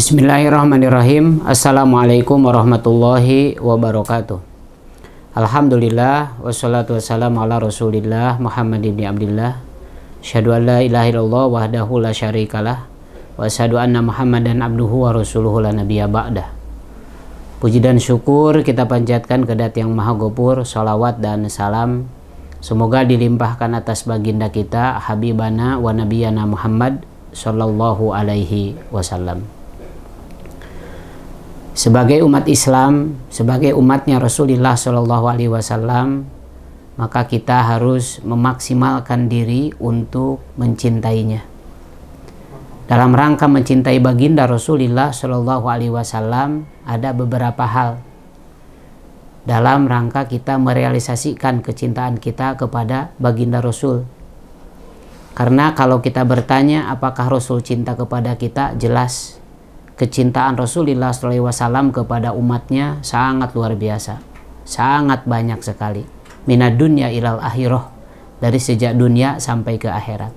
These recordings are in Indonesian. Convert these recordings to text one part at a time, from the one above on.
Bismillahirrahmanirrahim. Assalamualaikum warahmatullahi wabarakatuh. Alhamdulillah wassalatu wassalamu ala Rasulillah Muhammad ibn Abdillah. Asyhadu an la ilaha illallah wahdahu la syarikalah wa asyhadu anna Muhammadan abduhu wa rasuluhu la nabiyya ba'dah. Puji dan syukur kita panjatkan kedat yang maha gopur, salawat dan salam semoga dilimpahkan atas baginda kita habibana wa nabiyana Muhammad sallallahu alaihi wasallam. Sebagai umat Islam, sebagai umatnya Rasulullah Shallallahu Alaihi Wasallam, maka kita harus memaksimalkan diri untuk mencintainya. Dalam rangka mencintai baginda Rasulullah Shallallahu Alaihi Wasallam, ada beberapa hal. Dalam rangka kita merealisasikan kecintaan kita kepada baginda Rasul. Karena kalau kita bertanya apakah Rasul cinta kepada kita, jelas kecintaan Rasulullah SAW kepada umatnya sangat luar biasa, sangat banyak sekali. Minad dunya ilal akhirah, dari sejak dunia sampai ke akhirat.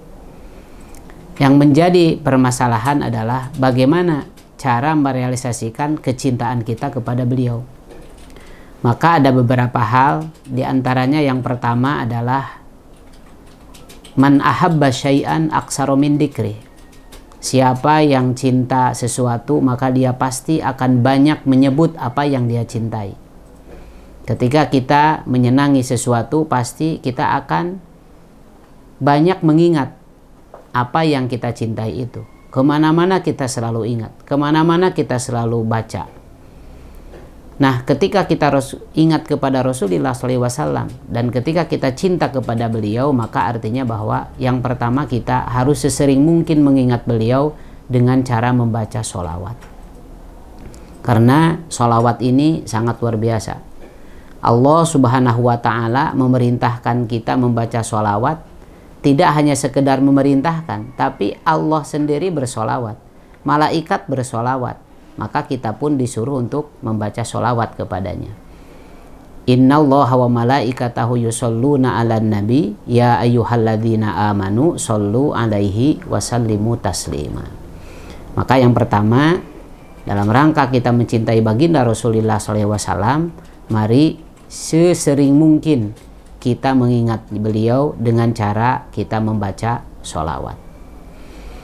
Yang menjadi permasalahan adalah bagaimana cara merealisasikan kecintaan kita kepada beliau. Maka ada beberapa hal, diantaranya yang pertama adalah man ahabba syai'an aksaro min dzikri. Siapa yang cinta sesuatu maka dia pasti akan banyak menyebut apa yang dia cintai. Ketika kita menyenangi sesuatu pasti kita akan banyak mengingat apa yang kita cintai itu. Kemana-mana kita selalu ingat, kemana-mana kita selalu baca. Nah, ketika kita ingat kepada Rasulullah SAW dan ketika kita cinta kepada beliau, maka artinya bahwa yang pertama kita harus sesering mungkin mengingat beliau dengan cara membaca sholawat. Karena sholawat ini sangat luar biasa. Allah Subhanahu wa Ta'ala memerintahkan kita membaca sholawat, tidak hanya sekedar memerintahkan, tapi Allah sendiri bersolawat, malaikat bersolawat. Maka kita pun disuruh untuk membaca sholawat kepadanya. Innallaha wa malaikatahu yusholluna 'alan nabi ya ayyuhalladzina amanu shollu 'alaihi wa sallimu taslima. Maka yang pertama, dalam rangka kita mencintai baginda Rasulullah SAW, mari sesering mungkin kita mengingat beliau dengan cara kita membaca sholawat.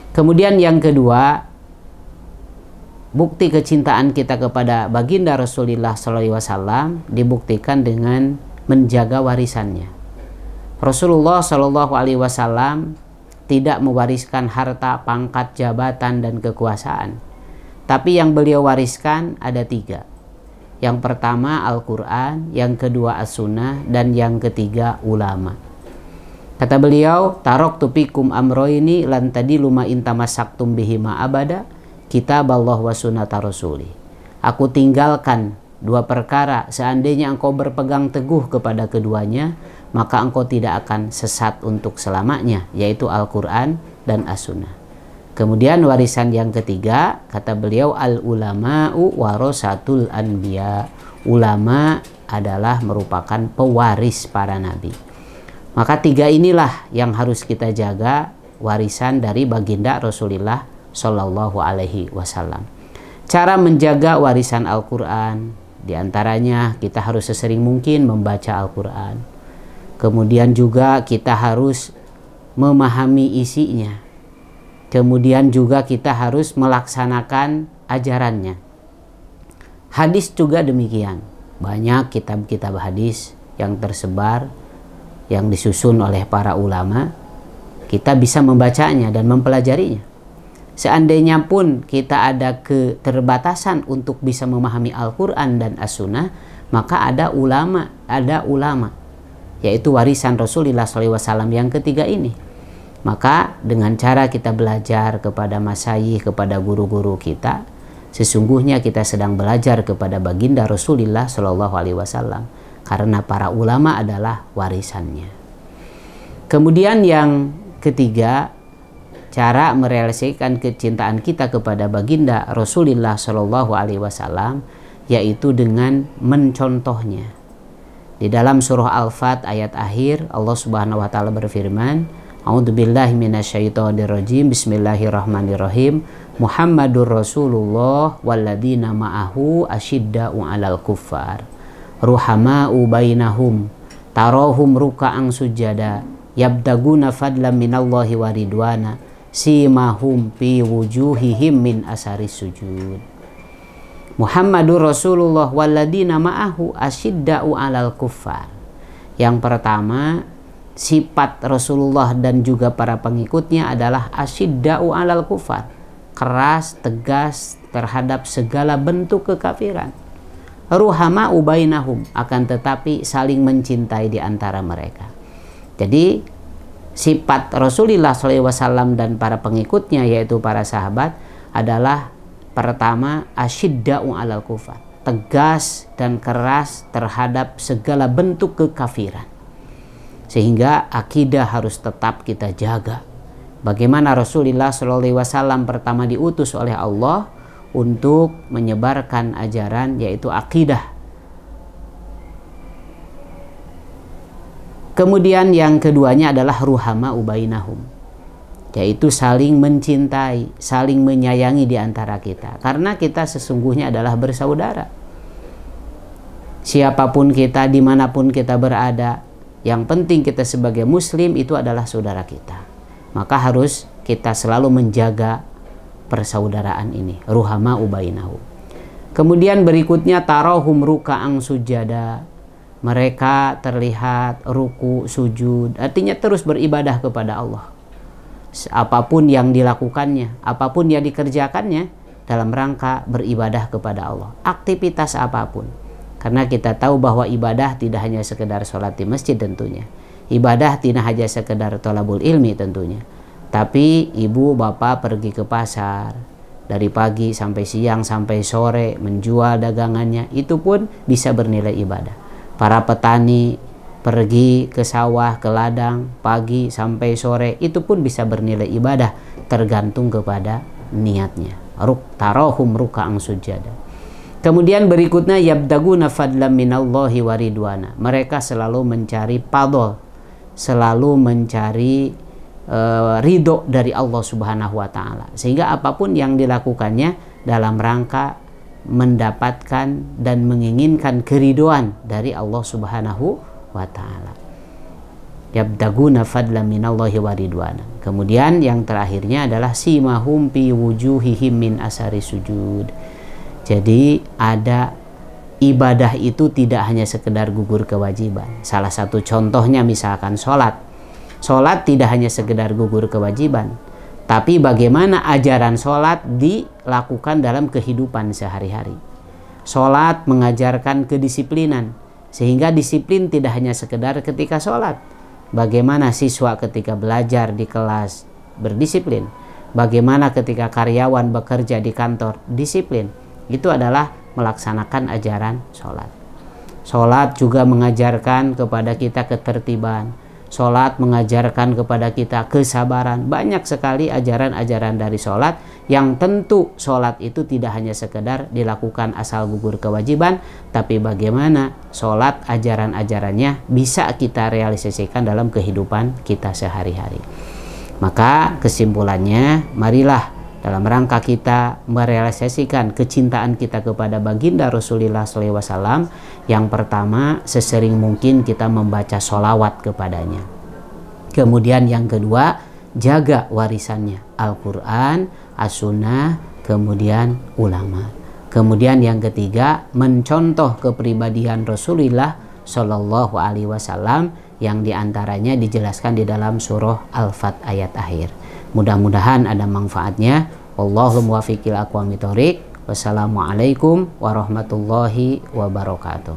Kemudian yang kedua, bukti kecintaan kita kepada baginda Rasulullah SAW dibuktikan dengan menjaga warisannya. Rasulullah SAW tidak mewariskan harta, pangkat, jabatan, dan kekuasaan. Tapi yang beliau wariskan ada 3. Yang pertama Al-Quran, yang kedua As-Sunnah, dan yang ketiga ulama. Kata beliau, taraktu fikum amroini lan tadilu ma in tamassaktum bihima abada, kitab Allah wa sunnata rasuli. Aku tinggalkan 2 perkara, seandainya engkau berpegang teguh kepada keduanya, maka engkau tidak akan sesat untuk selamanya, yaitu Al-Quran dan As-Sunnah. Kemudian warisan yang ketiga, kata beliau, al-ulama'u warasatul anbiya. Ulama adalah merupakan pewaris para nabi. Maka 3 inilah yang harus kita jaga, warisan dari baginda Rasulullah Sallallahu Alaihi Wasallam. Cara menjaga warisan Al-Quran, diantaranya kita harus sesering mungkin membaca Al-Quran. Kemudian juga kita harus memahami isinya. Kemudian juga kita harus melaksanakan ajarannya. Hadis juga demikian. Banyak kitab-kitab hadis yang tersebar, yang disusun oleh para ulama. Kita bisa membacanya dan mempelajarinya. Seandainya pun kita ada keterbatasan untuk bisa memahami Al-Quran dan As-Sunnah, maka ada ulama, yaitu warisan Rasulullah SAW yang ketiga ini. Maka dengan cara kita belajar kepada masyayikh, kepada guru-guru kita, sesungguhnya kita sedang belajar kepada baginda Rasulullah SAW, karena para ulama adalah warisannya. Kemudian yang ketiga, cara merealisasikan kecintaan kita kepada baginda Rasulullah Shallallahu Alaihi Wasallam yaitu dengan mencontohnya. Di dalam surah Al-Fat ayat akhir Allah Subhanahu Wa Taala berfirman, A'udzubillahi minasyaitonirrajim. Bismillahirrahmanirrahim. Muhammadur Rasulullah walladzina ma'ahu asyidda'u 'alal kuffar ruhama'u bainahum tarahum ruka'an sujada yabtaguna fadlan minallahi wa ridwana simahum fi wujuhihim min asaris sujud. Muhammadur Rasulullah walladzina ma'ahu asyidda'u 'alal kuffar. Yang pertama, sifat Rasulullah dan juga para pengikutnya adalah asyidda'u 'alal kuffar, keras, tegas terhadap segala bentuk kekafiran. Ruhama'u bainahum, akan tetapi saling mencintai di antara mereka. Jadi sifat Rasulullah SAW dan para pengikutnya, yaitu para sahabat, adalah pertama asyidda'u 'alal kuffar, tegas dan keras terhadap segala bentuk kekafiran. Sehingga akidah harus tetap kita jaga. Bagaimana Rasulullah SAW pertama diutus oleh Allah untuk menyebarkan ajaran, yaitu akidah. Kemudian yang keduanya adalah ruhama'u bainahum, yaitu saling mencintai, saling menyayangi di antara kita. Karena kita sesungguhnya adalah bersaudara. Siapapun kita, dimanapun kita berada, yang penting kita sebagai muslim itu adalah saudara kita. Maka harus kita selalu menjaga persaudaraan ini. Ruhama'u bainahum. Kemudian berikutnya tarahum ruka'an sujada. Mereka terlihat ruku, sujud, artinya terus beribadah kepada Allah. Apapun yang dilakukannya, apapun yang dikerjakannya dalam rangka beribadah kepada Allah. Aktivitas apapun. Karena kita tahu bahwa ibadah tidak hanya sekedar sholat di masjid tentunya. Ibadah tidak hanya sekedar thalabul ilmi tentunya. Tapi ibu bapak pergi ke pasar dari pagi sampai siang sampai sore menjual dagangannya, itu pun bisa bernilai ibadah. Para petani pergi ke sawah, ke ladang pagi sampai sore, itu pun bisa bernilai ibadah, tergantung kepada niatnya. Tarahum ruka'an sujada. Kemudian berikutnya yabtaguna fadlan minallahi wa ridwana. Mereka selalu mencari fadl, selalu mencari ridho dari Allah Subhanahu wa taala. Sehingga apapun yang dilakukannya dalam rangka mendapatkan dan menginginkan keridhoan dari Allah Subhanahu wa taala. Yabtaguna fadlan minallahi wa ridwana. Kemudian yang terakhirnya adalah simahum fi wujuhihim min asari sujud. Jadi ada ibadah itu tidak hanya sekedar gugur kewajiban. Salah satu contohnya misalkan sholat. Sholat tidak hanya sekedar gugur kewajiban, tapi bagaimana ajaran sholat dilakukan dalam kehidupan sehari-hari. Sholat mengajarkan kedisiplinan, sehingga disiplin tidak hanya sekedar ketika sholat. Bagaimana siswa ketika belajar di kelas berdisiplin, bagaimana ketika karyawan bekerja di kantor disiplin. Itu adalah melaksanakan ajaran sholat. Sholat juga mengajarkan kepada kita ketertiban. Sholat mengajarkan kepada kita kesabaran. Banyak sekali ajaran-ajaran dari sholat, yang tentu sholat itu tidak hanya sekedar dilakukan asal gugur kewajiban, tapi bagaimana sholat ajaran-ajarannya bisa kita realisasikan dalam kehidupan kita sehari-hari. Maka kesimpulannya, marilah dalam rangka kita merealisasikan kecintaan kita kepada baginda Rasulullah SAW, yang pertama sesering mungkin kita membaca sholawat kepadanya. Kemudian yang kedua, jaga warisannya, Al-Quran, As-Sunnah, kemudian ulama. Kemudian yang ketiga, mencontoh kepribadian Rasulullah SAW, yang diantaranya dijelaskan di dalam surah Al-Fat ayat akhir. Mudah-mudahan ada manfaatnya. Wallahul muwaffiq ila aqwamit thoriq. Wassalamualaikum warahmatullahi wabarakatuh.